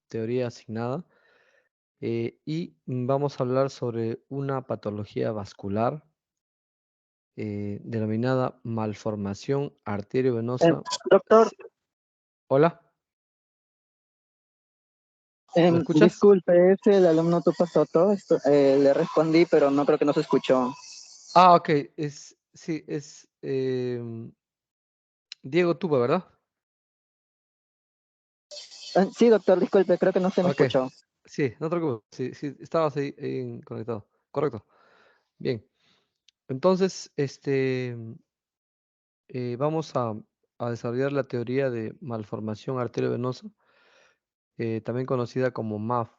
teoría asignada. Y vamos a hablar sobre una patología vascular denominada malformación arteriovenosa. Doctor, Hola, ¿me escuchas? disculpe, es el alumno Tupa Soto. Le respondí, pero no creo que no se escuchó. Ah, ok, sí, es Diego Tuba, ¿verdad? Sí, doctor, disculpe, creo que no se me Ok, escuchó. sí, no te preocupes, sí, sí, estabas ahí conectado, correcto. Bien, entonces, vamos a desarrollar la teoría de malformación arteriovenosa, también conocida como MAF,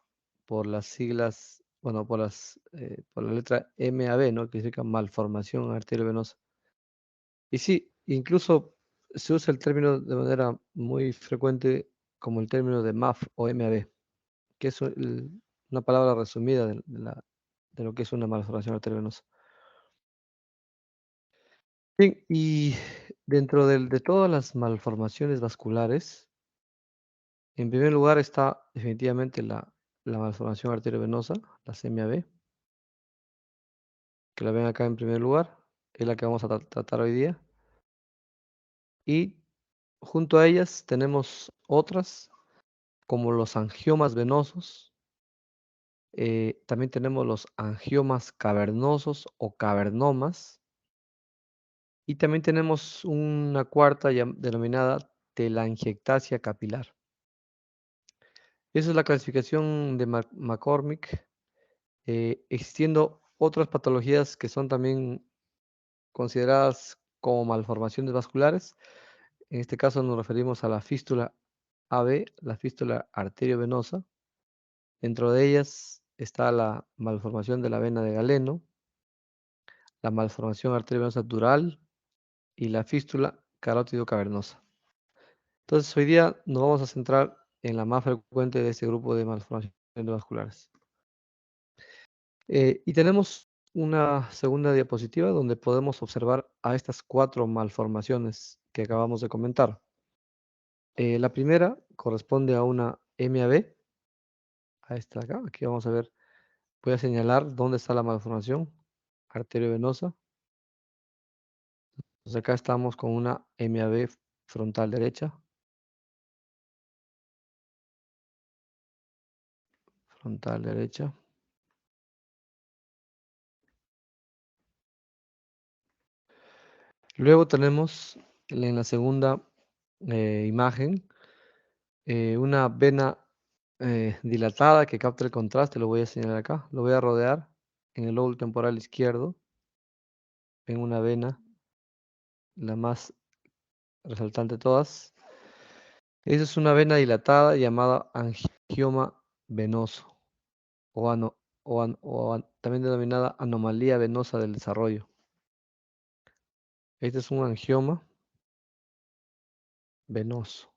por las siglas, bueno, por la letra MAB, ¿no? Que significa malformación arteriovenosa. Y sí, incluso se usa el término de manera muy frecuente como el término de MAF o MAB, que es una palabra resumida de lo que es una malformación arteriovenosa. Bien, y dentro de todas las malformaciones vasculares, en primer lugar está definitivamente la malformación arteriovenosa, la CMAB, que la ven acá en primer lugar, es la que vamos a tratar hoy día. Y junto a ellas tenemos otras, como los angiomas venosos. También tenemos los angiomas cavernosos o cavernomas. Y también tenemos una cuarta denominada telangiectasia capilar. Esa es la clasificación de McCormick, existiendo otras patologías que son también consideradas como malformaciones vasculares. En este caso nos referimos a la fístula AB, la fístula arteriovenosa. Dentro de ellas está la malformación de la vena de Galeno, la malformación arteriovenosa dural y la fístula carótido cavernosa. Entonces, hoy día nos vamos a centrar en la más frecuente de este grupo de malformaciones vasculares. Y tenemos una segunda diapositiva donde podemos observar a estas 4 malformaciones que acabamos de comentar. La primera corresponde a una MAB, a esta acá. Aquí vamos a ver, voy a señalar dónde está la malformación arteriovenosa. Entonces acá estamos con una MAB frontal derecha. Frontal derecha. Luego tenemos en la segunda imagen una vena dilatada que capta el contraste. Lo voy a señalar acá. Lo voy a rodear en el lóbulo temporal izquierdo. En una vena, la más resaltante de todas. Esa es una vena dilatada llamada angioma venoso también denominada anomalía venosa del desarrollo. Este es un angioma venoso.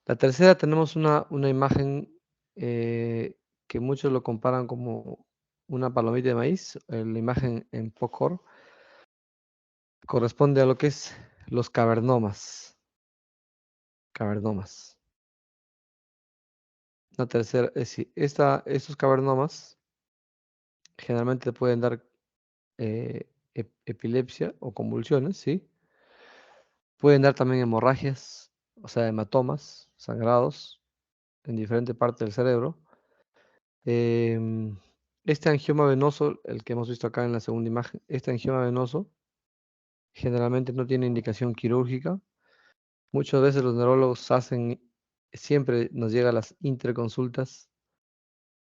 La tercera tenemos una imagen que muchos lo comparan como una palomita de maíz. La imagen en POCOR corresponde a lo que es los cavernomas. Cavernomas. La tercera es si estos cavernomas generalmente pueden dar epilepsia o convulsiones, ¿sí? Pueden dar también hemorragias, o sea, hematomas, sangrados en diferentes partes del cerebro. Em, este angioma venoso, el que hemos visto acá en la segunda imagen, este angioma venoso generalmente no tiene indicación quirúrgica. Muchas veces los neurólogos siempre nos llegan las interconsultas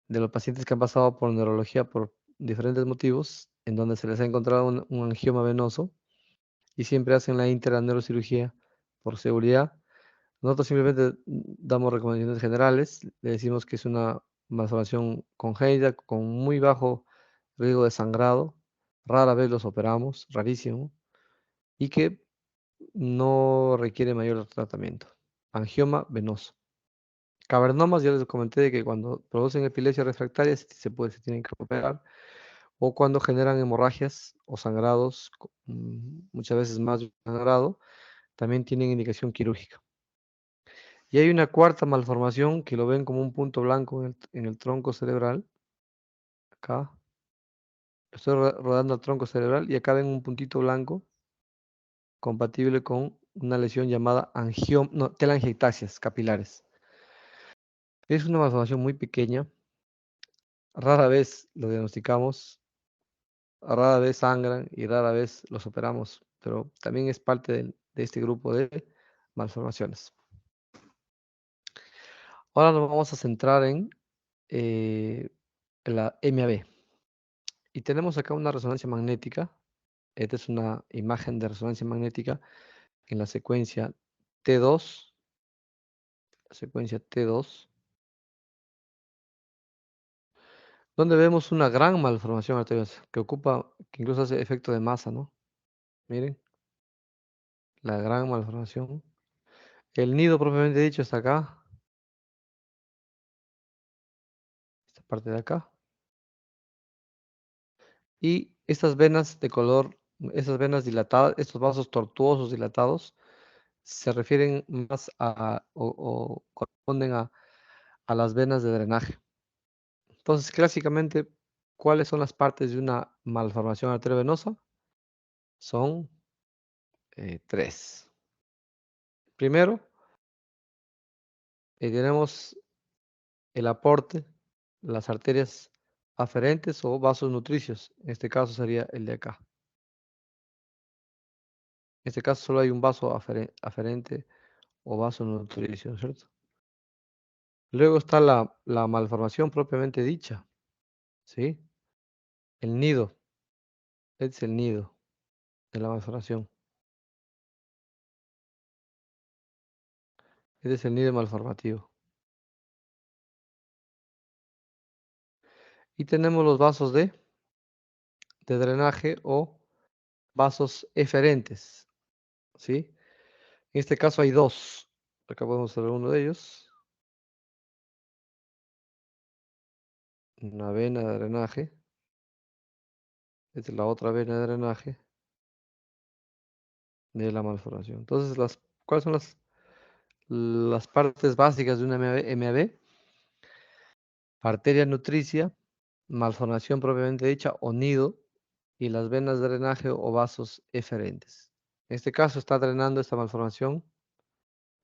de los pacientes que han pasado por neurología por diferentes motivos, en donde se les ha encontrado un angioma venoso y siempre hacen la neurocirugía por seguridad. Nosotros simplemente damos recomendaciones generales, le decimos que es una malformación congénita con muy bajo riesgo de sangrado, rara vez los operamos, rarísimo, y que no requiere mayor tratamiento. Angioma venoso. Cavernomas, ya les comenté de que cuando producen epilepsia refractaria se tienen que operar, o cuando generan hemorragias o sangrados, muchas veces más de un sangrado, también tienen indicación quirúrgica. Y hay una cuarta malformación que lo ven como un punto blanco en el tronco cerebral. Acá. Estoy rodando el tronco cerebral y acá ven un puntito blanco compatible con una lesión llamada no, telangiectasias capilares. Es una malformación muy pequeña. Rara vez lo diagnosticamos, rara vez sangran y rara vez los operamos, pero también es parte de este grupo de malformaciones. Ahora nos vamos a centrar eh, en la MAB. Y tenemos acá una resonancia magnética. Esta es una imagen de resonancia magnética en la secuencia T2, donde vemos una gran malformación arteriosa que incluso hace efecto de masa, ¿no? Miren, la gran malformación. El nido propiamente dicho está acá, esta parte de acá. Y estas venas de color, estas venas dilatadas, estos vasos tortuosos dilatados, se refieren más o corresponden a las venas de drenaje. Entonces, clásicamente, ¿cuáles son las partes de una malformación arteriovenosa? Son tres. Primero, tenemos el aporte, las arterias aferentes o vasos nutricios. En este caso sería el de acá. En este caso solo hay un vaso aferente o vaso nutricio, ¿cierto? Luego está la malformación propiamente dicha, ¿sí? El nido, este es el nido de la malformación. Este es el nido malformativo. Y tenemos los vasos de drenaje o vasos eferentes, ¿sí? En este caso hay dos. Acá podemos ver uno de ellos. Una vena de drenaje. Esta es la otra vena de drenaje de la malformación. Entonces, ¿cuáles son las partes básicas de una MAB? Arteria nutricia, malformación propiamente dicha o nido, y las venas de drenaje o vasos eferentes. En este caso está drenando esta malformación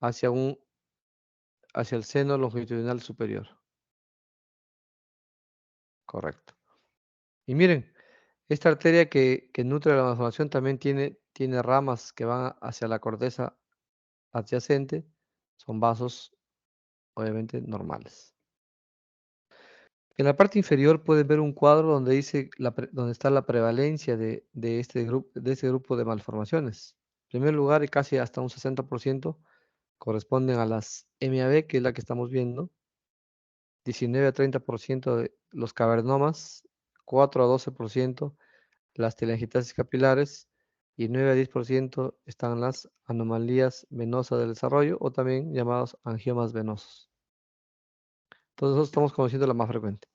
hacia, hacia el seno longitudinal superior. Correcto. Y miren, esta arteria que nutre la malformación también tiene ramas que van hacia la corteza adyacente. Son vasos, obviamente, normales. En la parte inferior pueden ver un cuadro donde dice donde está la prevalencia de este grupo de malformaciones. En primer lugar, y casi hasta un 60% corresponden a las MAB, que es la que estamos viendo. 19 a 30% de los cavernomas, 4 a 12% las telangiectasias capilares y 9 a 10% están las anomalías venosas del desarrollo o también llamados angiomas venosos. Entonces nosotros estamos conociendo la más frecuente.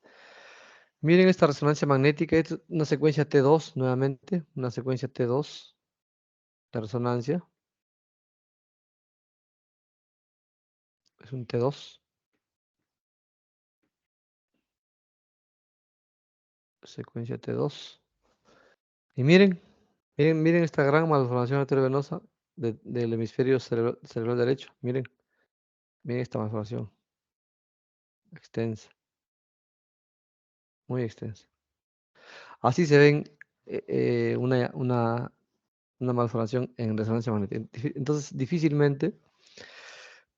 Miren esta resonancia magnética, es una secuencia T2 nuevamente, una secuencia T2 de resonancia. Es un T2, secuencia T2. Y miren esta gran malformación arteriovenosa del hemisferio cerebral derecho. Miren esta malformación, extensa, muy extensa. Así se ven una malformación en resonancia magnética. Entonces, difícilmente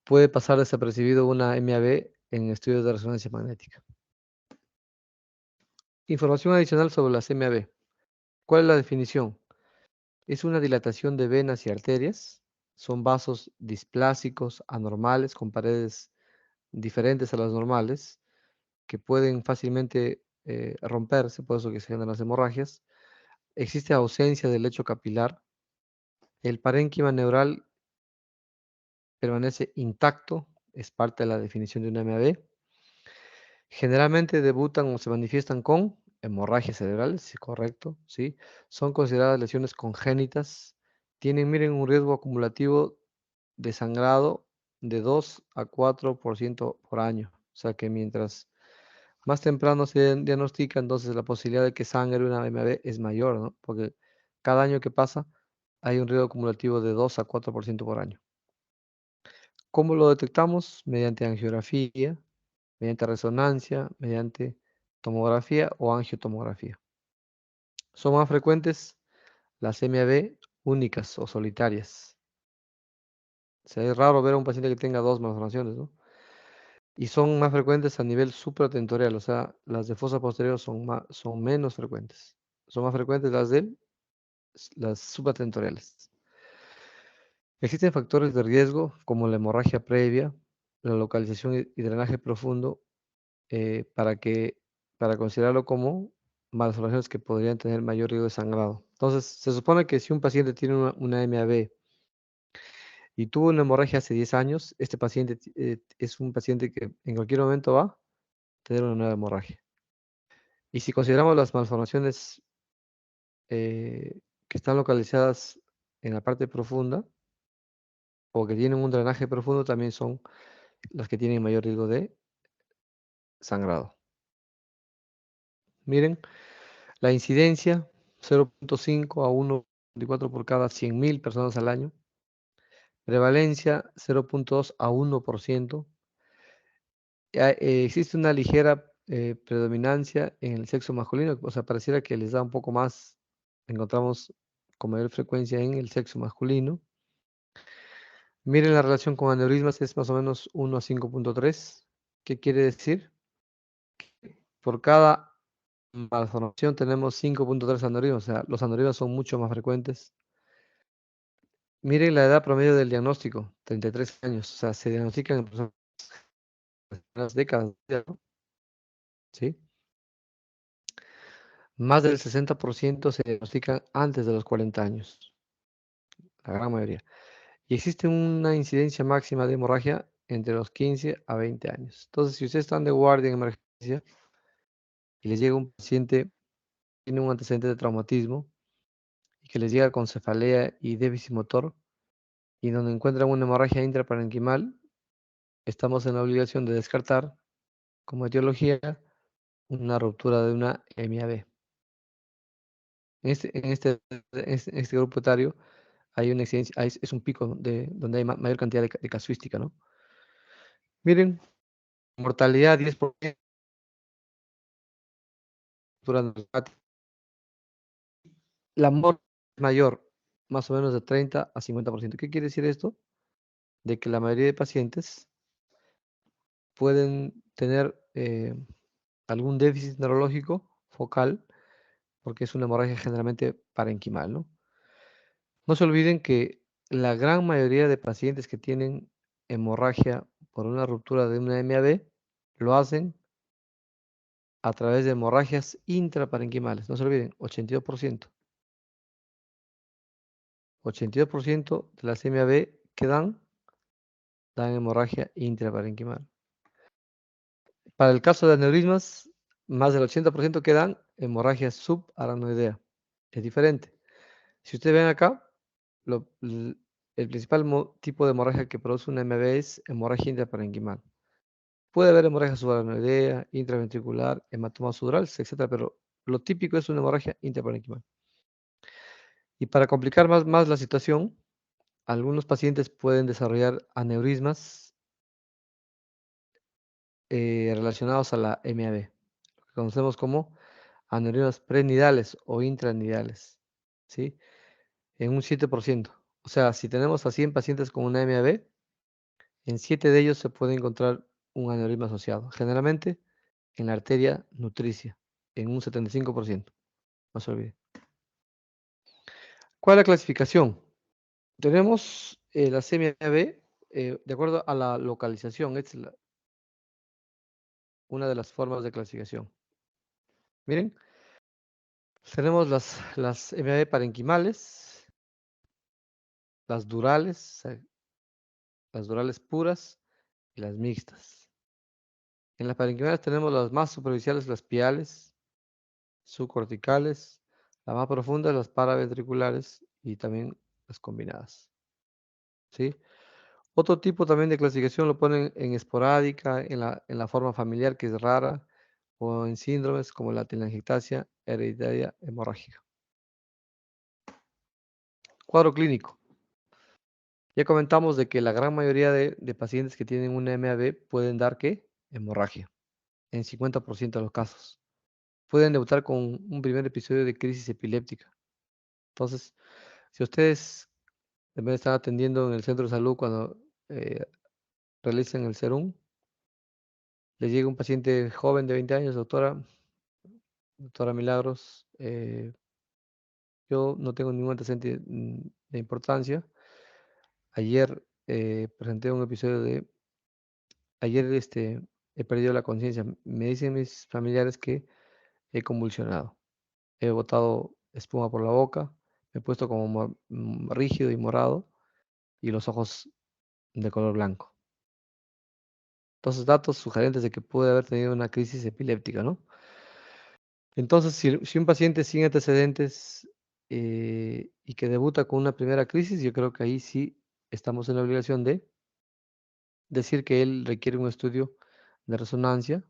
puede pasar desapercibido una MAB en estudios de resonancia magnética. Información adicional sobre las MAB. ¿Cuál es la definición? Es una dilatación de venas y arterias. Son vasos displásicos anormales con paredes diferentes a las normales que pueden fácilmente romperse, por eso que se generan las hemorragias. Existe ausencia del lecho capilar. El parénquima neural permanece intacto, es parte de la definición de una MAB. Generalmente debutan o se manifiestan con hemorragias cerebrales, sí, correcto, ¿sí? Son consideradas lesiones congénitas. Miren, un riesgo acumulativo de sangrado de 2 a 4% por año. O sea que mientras más temprano se diagnostica, entonces la posibilidad de que sangre una MAB es mayor, ¿no? Porque cada año que pasa hay un riesgo acumulativo de 2 a 4% por año. ¿Cómo lo detectamos? Mediante angiografía, mediante resonancia, mediante tomografía o angiotomografía. Son más frecuentes las MAB únicas o solitarias. O sea, es raro ver a un paciente que tenga dos malformaciones, ¿no? Y son más frecuentes a nivel supratentorial, o sea, las de fosa posterior son menos frecuentes. Son más frecuentes las supratentoriales. Existen factores de riesgo como la hemorragia previa, la localización y drenaje profundo para para considerarlo como malformaciones que podrían tener mayor riesgo de sangrado. Entonces, se supone que si un paciente tiene una MAB y tuvo una hemorragia hace 10 años, este paciente es un paciente que en cualquier momento va a tener una nueva hemorragia. Y si consideramos las malformaciones que están localizadas en la parte profunda o que tienen un drenaje profundo, también son las que tienen mayor riesgo de sangrado. Miren, la incidencia 0.5 a 1.24 por cada 100.000 personas al año. Prevalencia 0.2 a 1%. Existe una ligera predominancia en el sexo masculino, o sea, pareciera que les da un poco más, encontramos con mayor frecuencia en el sexo masculino. Miren la relación con aneurismas es más o menos 1 a 5.3. ¿Qué quiere decir? Por cada malformación tenemos 5.3 aneurismas, o sea, los aneurismas son mucho más frecuentes. Miren la edad promedio del diagnóstico, 33 años, o sea, se diagnostican en personas de unas décadas, ¿no? ¿Sí? Más del 60% se diagnostican antes de los 40 años, la gran mayoría. Y existe una incidencia máxima de hemorragia entre los 15 a 20 años. Entonces, si ustedes están de guardia en emergencia y les llega un paciente, tiene un antecedente de traumatismo y que les llega con cefalea y déficit motor y donde encuentran una hemorragia intraparenquimal, estamos en la obligación de descartar como etiología una ruptura de una MAB. En este grupo etario hay una incidencia, es un pico donde hay mayor cantidad de casuística, ¿no? Miren, mortalidad 10%, la muerte es mayor, más o menos de 30 a 50%. ¿Qué quiere decir esto? De que la mayoría de pacientes pueden tener algún déficit neurológico focal, porque es una hemorragia generalmente parenquimal, ¿no? No se olviden que la gran mayoría de pacientes que tienen hemorragia por una ruptura de una MAB lo hacen a través de hemorragias intraparenquimales. No se olviden, 82%. 82% de las MAB que dan hemorragia intraparenquimal. Para el caso de aneurismas, más del 80% que dan hemorragia subaracnoidea. Es diferente. Si ustedes ven acá, el principal tipo de hemorragia que produce una MAB es hemorragia intraparenquimal. Puede haber hemorragia subaracnoidea, intraventricular, hematomas sudorales, etcétera, pero lo típico es una hemorragia intraparenquimal. Y para complicar más la situación, algunos pacientes pueden desarrollar aneurismas relacionados a la MAB, lo que conocemos como aneurismas prenidales o intranidales, ¿sí? En un 7%. O sea, si tenemos a 100 pacientes con una MAB, en 7 de ellos se puede encontrar un aneurisma asociado, generalmente en la arteria nutricia, en un 75%. No se olvide. ¿Cuál es la clasificación? Tenemos la CMAB de acuerdo a la localización. Esta es una de las formas de clasificación. Miren, tenemos las MAB parenquimales, las durales, las durales puras y las mixtas. En las parenquimales tenemos las más superficiales, las piales, subcorticales, las más profundas, las paraventriculares y también las combinadas. ¿Sí? Otro tipo también de clasificación lo ponen en esporádica, en la forma familiar, que es rara, o en síndromes como la telangiectasia hereditaria hemorrágica. Cuadro clínico. Ya comentamos de que la gran mayoría de pacientes que tienen una MAB pueden dar, ¿qué? Hemorragia, en 50% de los casos. Pueden debutar con un primer episodio de crisis epiléptica. Entonces, si ustedes en vez de estar atendiendo en el centro de salud cuando realizan el serum, les llega un paciente joven de 20 años, doctora Milagros, yo no tengo ningún antecedente de importancia. Ayer presenté un episodio ayer he perdido la conciencia. Me dicen mis familiares que he convulsionado. He botado espuma por la boca, me he puesto como rígido y morado y los ojos de color blanco. Entonces, datos sugerentes de que pude haber tenido una crisis epiléptica, ¿no? Entonces, si un paciente sin antecedentes y que debuta con una primera crisis, yo creo que ahí sí estamos en la obligación de decir que él requiere un estudio de resonancia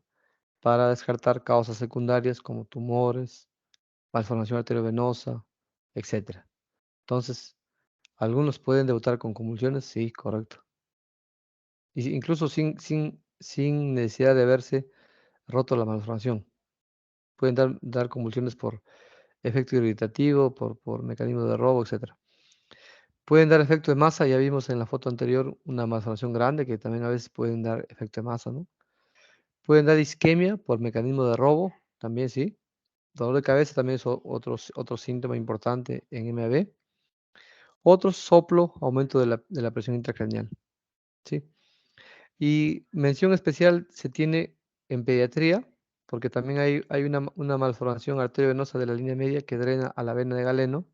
para descartar causas secundarias como tumores, malformación arteriovenosa, etcétera. Entonces, algunos pueden debutar con convulsiones, sí, correcto. Y incluso sin necesidad de haberse roto la malformación. Pueden dar convulsiones por efecto irritativo, por mecanismo de robo, etcétera. Pueden dar efecto de masa, ya vimos en la foto anterior una malformación grande que también a veces pueden dar efecto de masa, ¿no? Pueden dar isquemia por mecanismo de robo, también sí. Dolor de cabeza también es otro síntoma importante en MAB. Otro soplo, aumento de la presión intracraneal, ¿sí? Y mención especial se tiene en pediatría, porque también hay una malformación arteriovenosa de la línea media que drena a la vena de Galeno,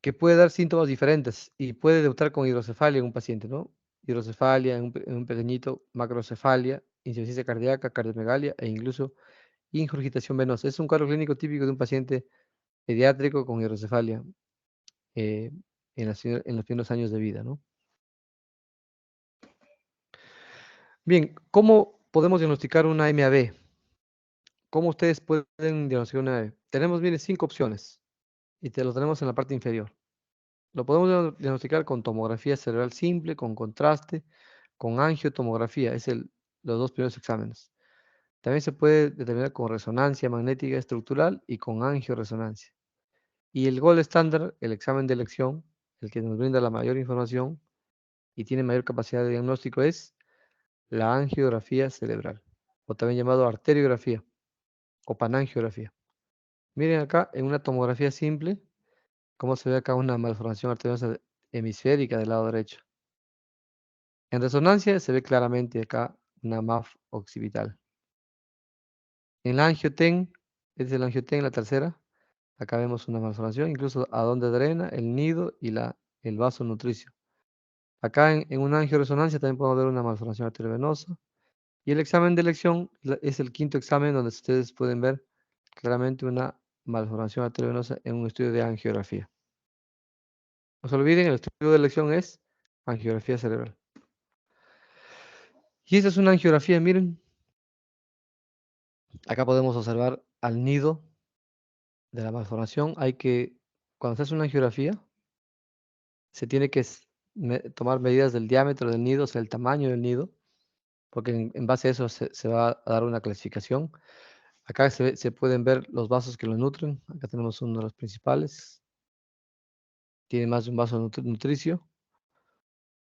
que puede dar síntomas diferentes y puede debutar con hidrocefalia en un paciente, ¿no? Hidrocefalia en un pequeñito, macrocefalia, insuficiencia cardíaca, cardiomegalia e incluso ingurgitación venosa. Es un cuadro clínico típico de un paciente pediátrico con hidrocefalia eh, en los primeros años de vida, ¿no? Bien, ¿cómo podemos diagnosticar una MAB? ¿Cómo ustedes pueden diagnosticar una MAB? Tenemos, miren, 5 opciones y te lo tenemos en la parte inferior. Lo podemos diagnosticar con tomografía cerebral simple, con contraste, con angiotomografía, los dos primeros exámenes. También se puede determinar con resonancia magnética estructural y con angioresonancia. Y el gold estándar, el examen de elección, el que nos brinda la mayor información y tiene mayor capacidad de diagnóstico es la angiografía cerebral, o también llamado arteriografía o panangiografía. Miren acá en una tomografía simple, cómo se ve acá una malformación arteriosa hemisférica del lado derecho. En resonancia se ve claramente acá una MAF occipital. En la angioten, es el angioten, la tercera, acá vemos una malformación, incluso a dónde drena, el nido y el vaso nutricio. Acá en una angioresonancia también podemos ver una malformación arteriovenosa. Y el examen de elección es el quinto examen donde ustedes pueden ver claramente una malformación arteriovenosa en un estudio de angiografía. No se olviden, el estudio de elección es angiografía cerebral. Y esta es una angiografía, miren, acá podemos observar al nido de la malformación. Cuando se hace una angiografía, se tiene que tomar medidas del diámetro del nido, o sea, el tamaño del nido, porque en base a eso se va a dar una clasificación. Acá se pueden ver los vasos que lo nutren. Acá tenemos uno de los principales. Tiene más de un vaso nutricio.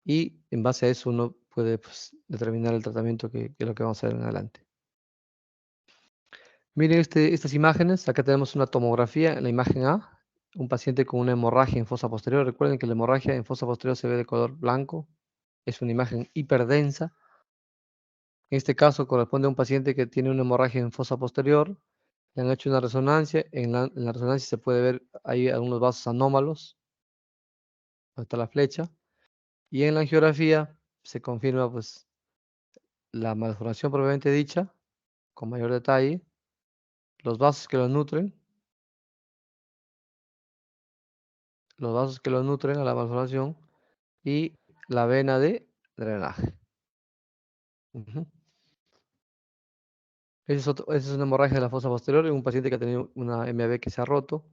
Y en base a eso uno puede pues, determinar el tratamiento que es lo que vamos a ver en adelante. Miren estas imágenes. Acá tenemos una tomografía en la imagen A. Un paciente con una hemorragia en fosa posterior. Recuerden que la hemorragia en fosa posterior se ve de color blanco. Es una imagen hiperdensa. En este caso corresponde a un paciente que tiene una hemorragia en fosa posterior. Le han hecho una resonancia. En la resonancia se puede ver ahí algunos vasos anómalos. Ahí está la flecha. Y en la angiografía se confirma pues la malformación propiamente dicha, con mayor detalle, los vasos que lo nutren, los vasos que lo nutren a la malformación y la vena de drenaje. Ujú. Esa es una hemorragia de la fosa posterior en un paciente que ha tenido una MAB que se ha roto.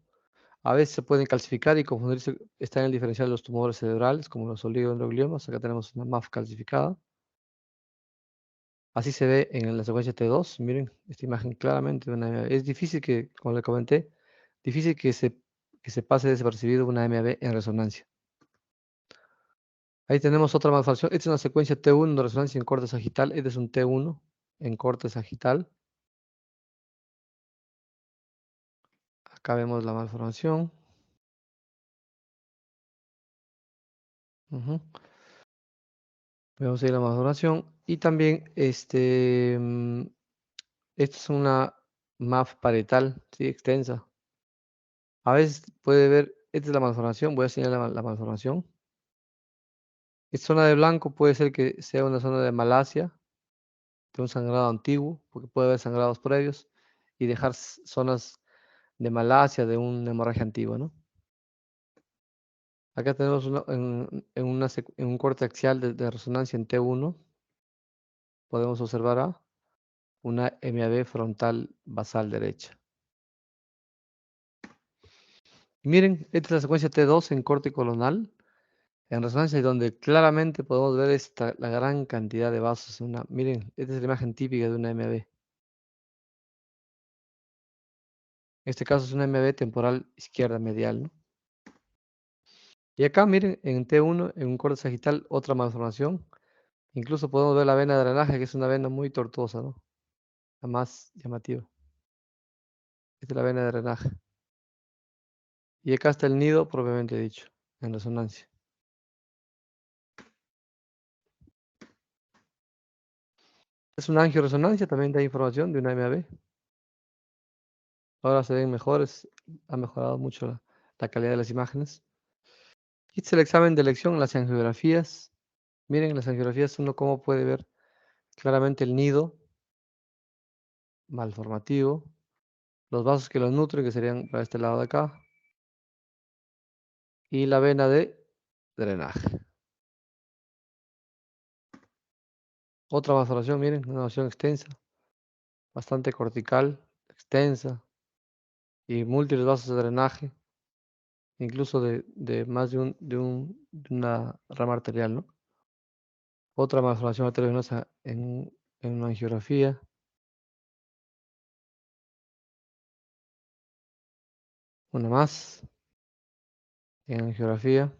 A veces se pueden calcificar y confundirse, está en el diferencial de los tumores cerebrales, como los oligodendrogliomas. Acá tenemos una MAF calcificada. Así se ve en la secuencia T2. Miren esta imagen claramente de una MAB. Es difícil que, como le comenté, difícil que se pase desapercibido una MAB en resonancia. Ahí tenemos otra malformación. Esta es una secuencia T1 de resonancia en corte sagital. Este es un T1 en corte sagital. Acá vemos la malformación. Ujú. Vemos ahí la malformación. Y también esta es una MAF parietal, sí, extensa. A veces puede ver, esta es la malformación, voy a señalar la malformación. Esta zona de blanco puede ser que sea una zona de malasia, de un sangrado antiguo, porque puede haber sangrados previos y dejar zonas de malasia, de una hemorragia antigua, ¿no? Acá tenemos en un corte axial de resonancia en T1, podemos observar una MAB frontal basal derecha. Y miren, esta es la secuencia T2 en corte colonal, en resonancia, y donde claramente podemos ver la gran cantidad de vasos. Miren, esta es la imagen típica de una MAB. En este caso es una MAB temporal izquierda medial, ¿no? Y acá, miren, en T1, en un corte sagital, otra malformación. Incluso podemos ver la vena de drenaje, que es una vena muy tortuosa, ¿no? La más llamativa. Esta es la vena de drenaje. Y acá está el nido propiamente dicho, en resonancia. Es una angioresonancia, también da información de una MAB. Ahora se ven mejores, ha mejorado mucho la calidad de las imágenes. Este es el examen de elección, las angiografías. Miren, las angiografías uno cómo puede ver claramente el nido malformativo, los vasos que los nutren, que serían para este lado de acá, y la vena de drenaje. Otra malformación, miren, una malformación extensa, bastante cortical, extensa, y múltiples vasos de drenaje, incluso de más de una rama arterial, ¿no? Otra malformación arteriovenosa en una angiografía. Una más en angiografía.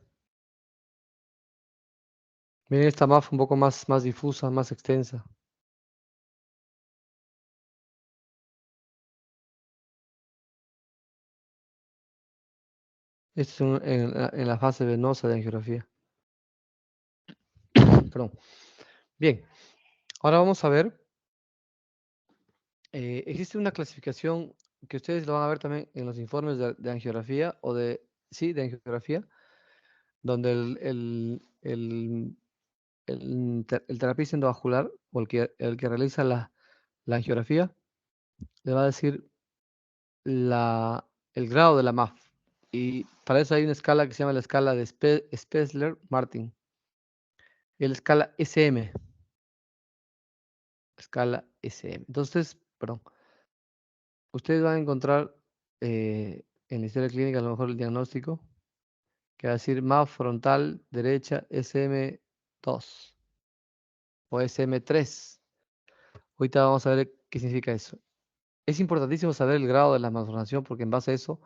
Miren esta MAF un poco más difusa, más extensa. Esto es en la fase venosa de angiografía. Perdón. Bien, ahora vamos a ver. Existe una clasificación que ustedes lo van a ver también en los informes de angiografía sí, de angiografía, donde el terapista endovascular o el que realiza la angiografía le va a decir el grado de la MAF. Y para eso hay una escala que se llama la escala de Spessler-Martin. Y la escala SM. Escala SM. Entonces, perdón, ustedes van a encontrar en la historia clínica a lo mejor el diagnóstico que va a decir MAF frontal derecha SM2 o SM3. Ahorita vamos a ver qué significa eso. Es importantísimo saber el grado de la malformación porque en base a eso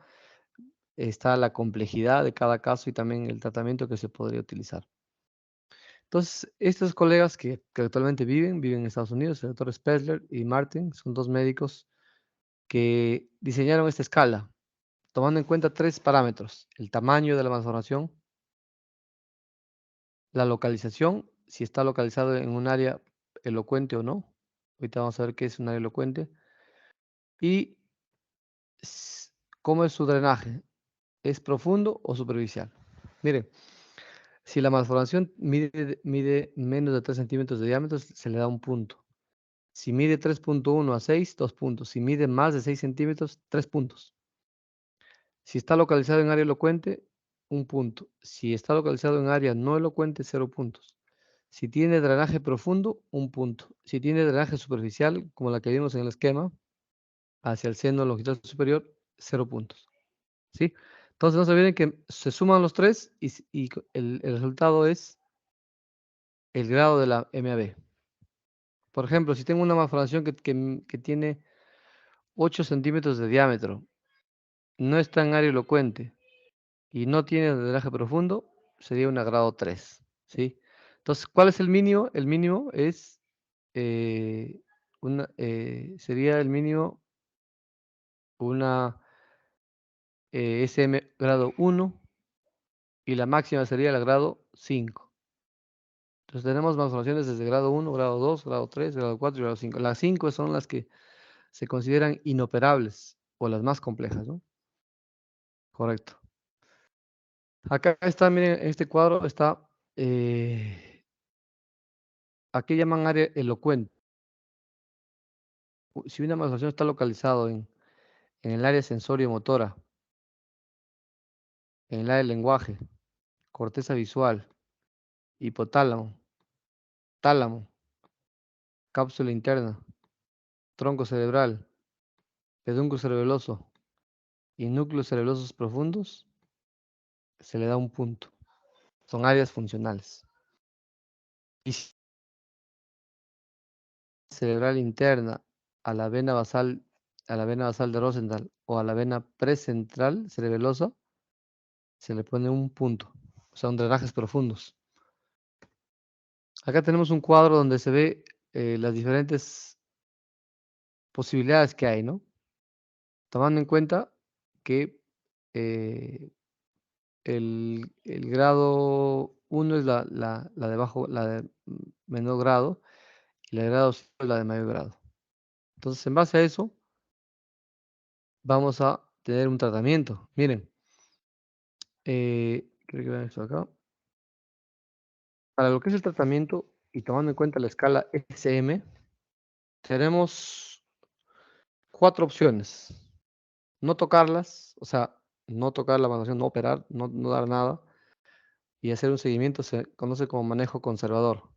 está la complejidad de cada caso y también el tratamiento que se podría utilizar. Entonces, estos colegas que actualmente viven en Estados Unidos, el doctor Spessler y Martin, son dos médicos que diseñaron esta escala, tomando en cuenta tres parámetros: el tamaño de la malformación, la localización, si está localizado en un área elocuente o no. Ahorita vamos a ver qué es un área elocuente. Y cómo es su drenaje, ¿es profundo o superficial? Miren, si la malformación mide menos de 3 centímetros de diámetro, se le da un punto. Si mide 3.1 a 6, 2 puntos. Si mide más de 6 centímetros, 3 puntos. Si está localizado en área elocuente, 1 punto. Si está localizado en área no elocuente, 0 puntos. Si tiene drenaje profundo, 1 punto. Si tiene drenaje superficial, como la que vimos en el esquema, hacia el seno longitud superior, 0 puntos. ¿Sí? Entonces no se olviden que se suman los 3 y el resultado es el grado de la MAB. Por ejemplo, si tengo una malformación que tiene 8 centímetros de diámetro, no está en área elocuente y no tiene drenaje profundo, sería una grado 3. ¿Sí? Entonces, ¿cuál es el mínimo? El mínimo es sería el mínimo una SM grado 1 y la máxima sería la grado 5. Entonces tenemos malformaciones desde grado 1, grado 2, grado 3, grado 4 y grado 5. Las 5 son las que se consideran inoperables o las más complejas, ¿no? Correcto. Acá está, miren, en este cuadro está, aquí llaman área elocuente. Si una malformación está localizada en el área sensorio-motora, en el área del lenguaje, corteza visual, hipotálamo, tálamo, cápsula interna, tronco cerebral, pedúnculo cerebeloso y núcleos cerebelosos profundos, se le da 1 punto. Son áreas funcionales. Y cerebral interna a la vena basal de Rosenthal o a la vena precentral cerebelosa, se le pone 1 punto. Son drenajes profundos. Acá tenemos un cuadro donde se ve las diferentes posibilidades que hay, ¿no? Tomando en cuenta que eh, el grado 1 es la de bajo, la de menor grado, y la de grado 5 es la de mayor grado. Entonces, en base a eso, vamos a tener un tratamiento. Miren, creo que vean esto acá. Para lo que es el tratamiento, y tomando en cuenta la escala SM, tenemos 4 opciones. No tocarlas, o sea, no tocar la evaluación, no operar, no dar nada, y hacer un seguimiento se conoce como manejo conservador.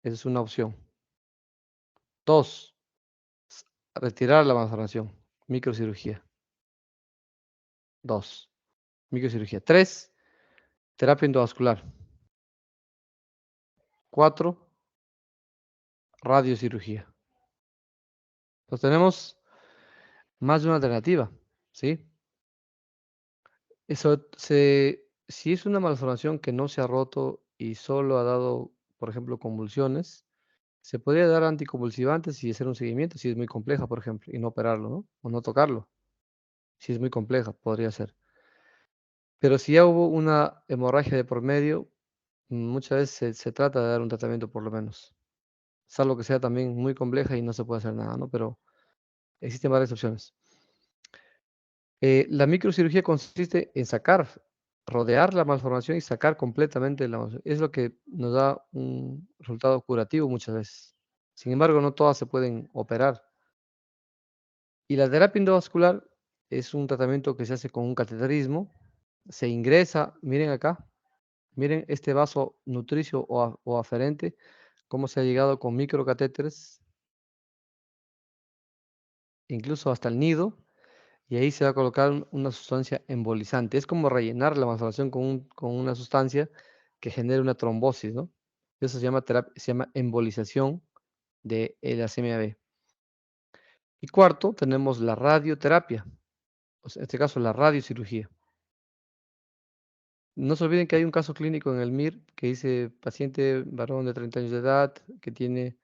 Esa es una opción. 2, retirar la malformación, microcirugía. 2, microcirugía. 3, terapia endovascular. 4, radiocirugía. Entonces tenemos más de una alternativa, ¿sí? Si es una malformación que no se ha roto y solo ha dado, por ejemplo, convulsiones, se podría dar anticonvulsivantes y hacer un seguimiento si es muy compleja, por ejemplo, y no operarlo, ¿no? O no tocarlo. Si es muy compleja, podría ser. Pero si ya hubo una hemorragia de por medio, muchas veces se trata de dar un tratamiento por lo menos. Salvo que sea también muy compleja y no se puede hacer nada, ¿no? Pero existen varias opciones. La microcirugía consiste en rodear la malformación y sacar completamente la malformación. Es lo que nos da un resultado curativo muchas veces. Sin embargo, no todas se pueden operar. Y la terapia endovascular es un tratamiento que se hace con un cateterismo. Se ingresa, miren acá, miren este vaso nutricio o aferente, cómo se ha llegado con microcatéteres, incluso hasta el nido, y ahí se va a colocar una sustancia embolizante. Es como rellenar la malformación con una sustancia que genere una trombosis, ¿no? Eso se llama embolización de la CMAB. Y cuarto, tenemos la radioterapia, o sea, en este caso la radiocirugía. No se olviden que hay un caso clínico en el MIR que dice paciente varón de 30 años de edad que tiene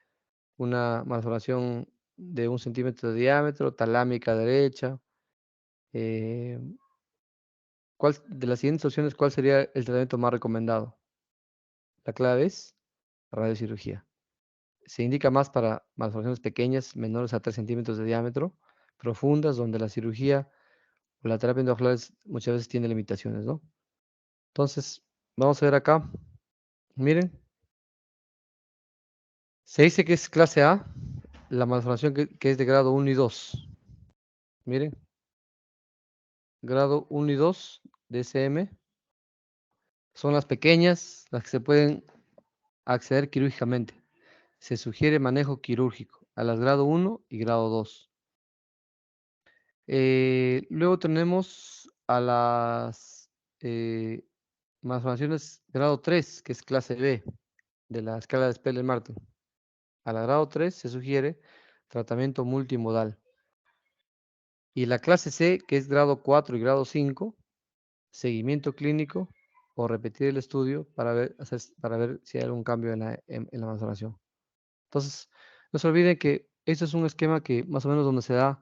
una malformación de 1 centímetro de diámetro, talámica derecha. eh, ¿Cuál de las siguientes opciones, cuál sería el tratamiento más recomendado? La clave es radiocirugía. Se indica más para malformaciones pequeñas, menores a 3 centímetros de diámetro, profundas, donde la cirugía o la terapia endovascular muchas veces tiene limitaciones, ¿no? Entonces, vamos a ver acá. Miren, se dice que es clase A, la malformación que es de grado 1 y 2. Miren, grado 1 y 2. DSM son las pequeñas, las que se pueden acceder quirúrgicamente. Se sugiere manejo quirúrgico a las grado 1 y grado 2. Luego tenemos a las malformaciones grado 3, que es clase B, de la escala de Spellen-Martin. A la grado 3 se sugiere tratamiento multimodal. Y la clase C, que es grado 4 y grado 5, seguimiento clínico o repetir el estudio para ver si hay algún cambio en la malformación. Entonces, no se olviden que este es un esquema que más o menos donde se da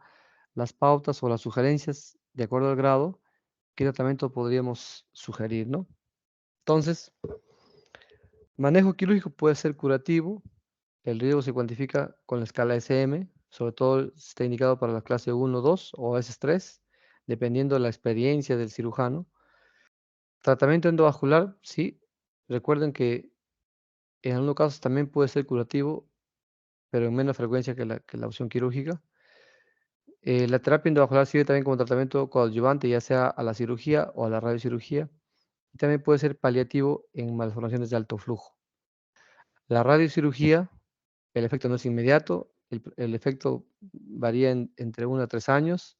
las pautas o las sugerencias de acuerdo al grado, qué tratamiento podríamos sugerir, ¿no? Entonces, manejo quirúrgico puede ser curativo, el riesgo se cuantifica con la escala SM, sobre todo si está indicado para la clase 1, 2 o a veces 3, dependiendo de la experiencia del cirujano. Tratamiento endovascular, sí. Recuerden que en algunos casos también puede ser curativo, pero en menos frecuencia que la opción quirúrgica. La terapia endovascular sirve también como tratamiento coadyuvante, ya sea a la cirugía o a la radiocirugía. Y también puede ser paliativo en malformaciones de alto flujo. La radiocirugía, el efecto no es inmediato, el efecto varía entre 1 a 3 años.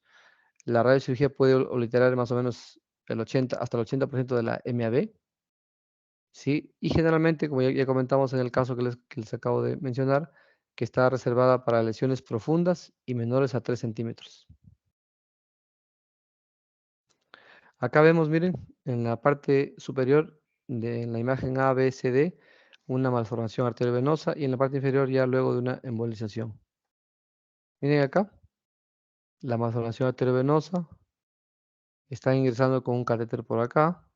La radiocirugía puede obliterar más o menos hasta el 80% de la MAB. ¿Sí? Y generalmente, como ya comentamos en el caso que les acabo de mencionar, que está reservada para lesiones profundas y menores a 3 centímetros. Acá vemos, miren, en la parte superior de la imagen A, B, C, D, una malformación arteriovenosa y en la parte inferior ya luego de una embolización. Miren acá, la malformación arteriovenosa está ingresando con un catéter por acá,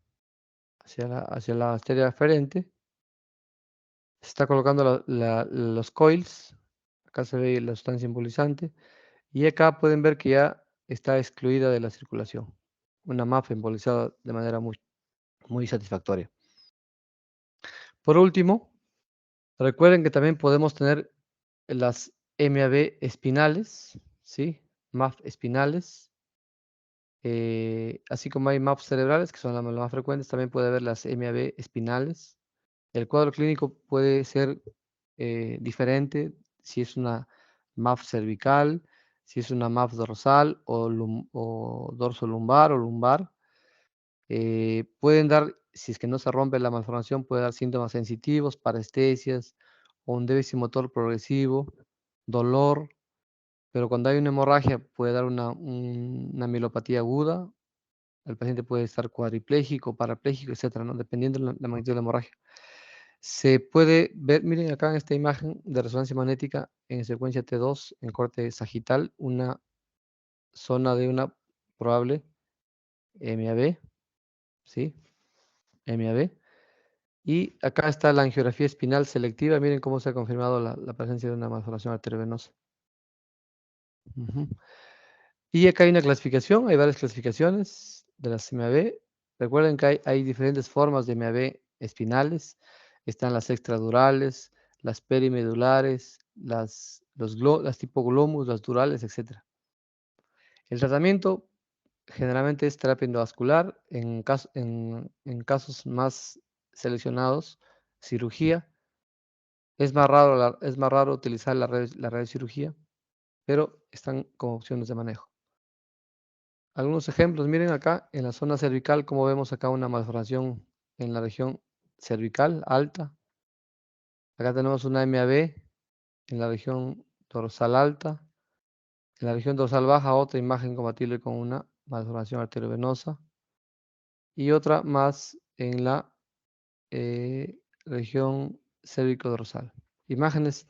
hacia la arteria aferente. Se está colocando los coils, acá se ve la sustancia embolizante, y acá pueden ver que ya está excluida de la circulación. Una MAF embolizada de manera muy satisfactoria. Por último, recuerden que también podemos tener las MAB espinales, ¿sí? MAF espinales, así como hay MAF cerebrales, que son las más frecuentes, también puede haber las MAB espinales. El cuadro clínico puede ser diferente si es una MAF cervical, si es una MAF dorsal o dorso lumbar o lumbar. Pueden dar, si es que no se rompe la malformación, puede dar síntomas sensitivos, parestesias o un déficit motor progresivo, dolor, pero cuando hay una hemorragia puede dar una mielopatía aguda, el paciente puede estar cuadripléjico, parapléjico, etcétera, ¿no? Dependiendo de la magnitud de la hemorragia. Se puede ver, miren acá en esta imagen de resonancia magnética en secuencia T2 en corte sagital, una zona de una probable MAB, ¿sí? MAB. Y acá está la angiografía espinal selectiva. Miren cómo se ha confirmado la presencia de una malformación arteriovenosa. Y acá hay una clasificación, hay varias clasificaciones de las MAB. Recuerden que hay diferentes formas de MAB espinales. Están las extradurales, las perimedulares, las tipo glomus, las durales, etc. El tratamiento generalmente es terapia endovascular, en casos más seleccionados, cirugía. Es más raro utilizar la radiocirugía, pero están como opciones de manejo. Algunos ejemplos, miren acá en la zona cervical, como vemos acá una malformación en la región cervical alta. Acá tenemos una MAB en la región dorsal alta. En la región dorsal baja, otra imagen compatible con una malformación arteriovenosa. Y otra más en la región cérvico-dorsal. Imágenes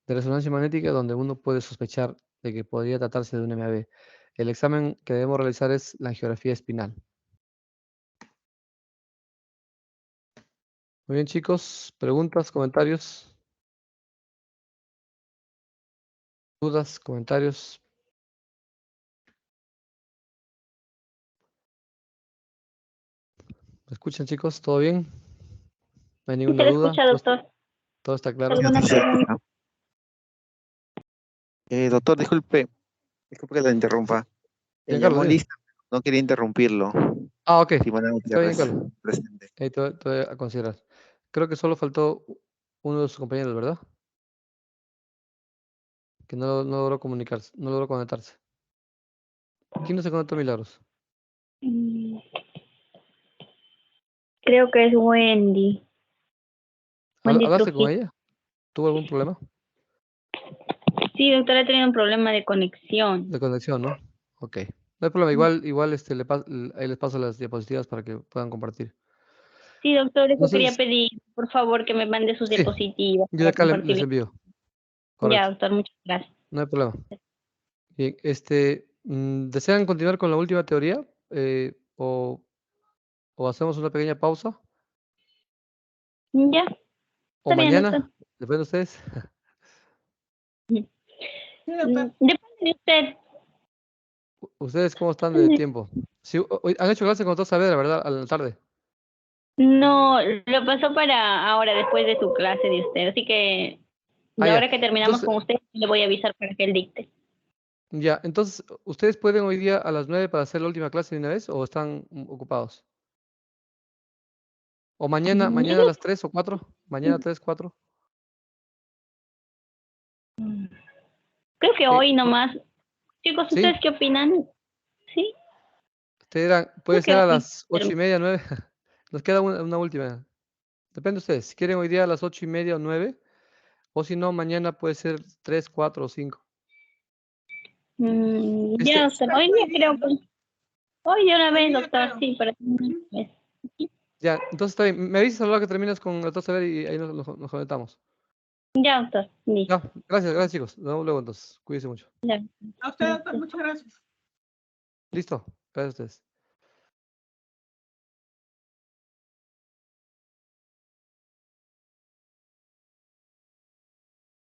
de resonancia magnética donde uno puede sospechar de que podría tratarse de un MAB. El examen que debemos realizar es la angiografía espinal. Muy bien, chicos. ¿Preguntas, comentarios? ¿Dudas, comentarios? ¿Me escuchan, chicos? ¿Todo bien? ¿No hay Sí ninguna se le duda? escucha, doctor. ¿Todo está claro? ¿Alguna pregunta? Doctor, disculpe que la interrumpa. Giancarlo, Llamó dime. Lisa, no quería interrumpirlo. Ah, ok. Simona Está bien, Gutiérrez, Carlos. presente. Ahí te voy a considerar. Creo que solo faltó uno de sus compañeros, ¿verdad? Que no logró comunicarse, no logró conectarse. ¿Quién no se conectó, Milagros? Mm, Creo que es Wendy. Wendy ¿Hablaste con Trujillo. ella? ¿Tuvo algún problema Sí, doctora, he tenido un problema de conexión. de conexión, no? Ok. No hay problema. Igual ahí les paso las diapositivas para que puedan compartir. Sí, doctor, eso quería Entonces, pedir, por favor, que me mande sus sí, diapositivas yo de para acá les compartirlas. envío. Ya, Correcto. doctor, muchas gracias. No hay problema. Bien, ¿desean continuar con la última teoría? ¿O hacemos una pequeña pausa? Ya, ¿O está bien, doctor. mañana? Depende de ustedes. Depende de usted. ¿Ustedes cómo están de tiempo? Sí, han hecho clase con doctor Saavedra, ¿verdad? A la tarde. No, lo pasó para ahora, después de su clase de usted. Así que, Ah, ya. ahora que terminamos Entonces, con usted, le voy a avisar para que él dicte. ya. Entonces, ¿ustedes pueden hoy día a las 9 para hacer la última clase de una vez o están ocupados? ¿O mañana a las 3 o 4? ¿Mañana 3, 4? Creo que hoy nomás. Chicos, ¿Sí? ¿ustedes qué opinan? Sí, Puede creo que ser a hoy. las 8:30, 9. Nos queda una última. Depende de ustedes. Si quieren hoy día a las 8:30 o 9, o si no, mañana puede ser 3, 4 o 5. Ya, Este, doctor. Hoy día creo que. Hoy de una vez, doctor, sí, para terminar una vez. ya, entonces está bien. Me avisas a la hora que terminas con el doctor Saber y ahí nos conectamos. Ya, doctor. Listo. Ya, gracias chicos. Nos vemos luego entonces. Cuídense mucho. Ya. A usted, doctor, muchas gracias. ¿Listo? Gracias a ustedes.